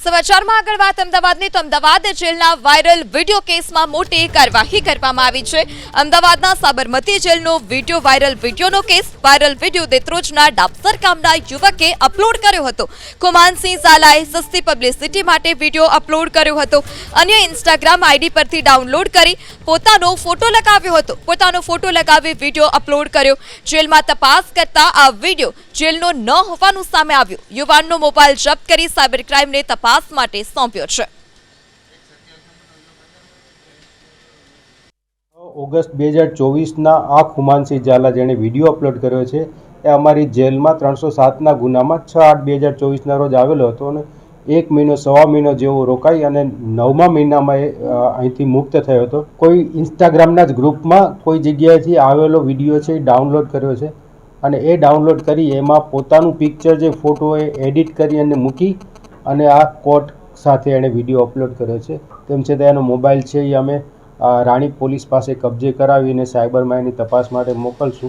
સમાચારમાં આગળ વાત અમદાવાદની તો અમદાવાદ જેલના વાયરલ વિડીયો કેસમાં મોટી કાર્યવાહી કરવામાં આવી છે। અમદાવાદના સાબરમતી જેલનો વાયરલ વિડીયોનો કેસ વાયરલ વિડીયો દેત્રોજના ડાબસર ગામના યુવકે અપલોડ કર્યો હતો। કુમાનસિંહ ઝાલાએ સસ્તી પબ્લિસિટી માટે વિડીયો અપલોડ કર્યો હતો। અન્ય ઇન્સ્ટાગ્રામ આઈડી પરથી ડાઉનલોડ કરી પોતાનો ફોટો લગાવ્યો હતો। પોતાનો ફોટો લગાવી વિડીયો અપલોડ કર્યો। જેલમાં તપાસ કરતા આ વિડીયો જેલનો ન હોવાનું સામે આવ્યું। યુવાનનો મોબાઈલ જપ્ત કરી સાયબર ક્રાઇમને તપાસ માટે સોંપ્યો છે। ઓગસ્ટ 2024ના આ કુમાનસિંહ ઝાલા જેણે વિડીયો અપલોડ કર્યો છે એ અમારી જેલમાં 307ના ગુનામાં 6/8/2024ના રોજ આવેલો હતો અને 1 મહિનો સવા મહિનો જેવો રોકાઈ અને 9મા મહિનામાં એ અહીંથી મુક્ત થયો હતો। કોઈ ઇન્સ્ટાગ્રામના જ ગ્રુપમાં કોઈ જગ્યાએથી આવેલો વિડીયો છે એ ડાઉનલોડ કર્યો છે અને એ ડાઉનલોડ કરી એમાં પોતાનું પિક્ચર જે ફોટો એ એડિટ કરી અને મૂકી અને આ કોટ સાથે એણે વિડીયો અપલોડ કર્યો છે। તેમ છતાં એનો મોબાઈલ છે એ અમે રાણી પોલીસ પાસે કબજે કરાવીને સાયબરમાં એની તપાસ માટે મોકલશું।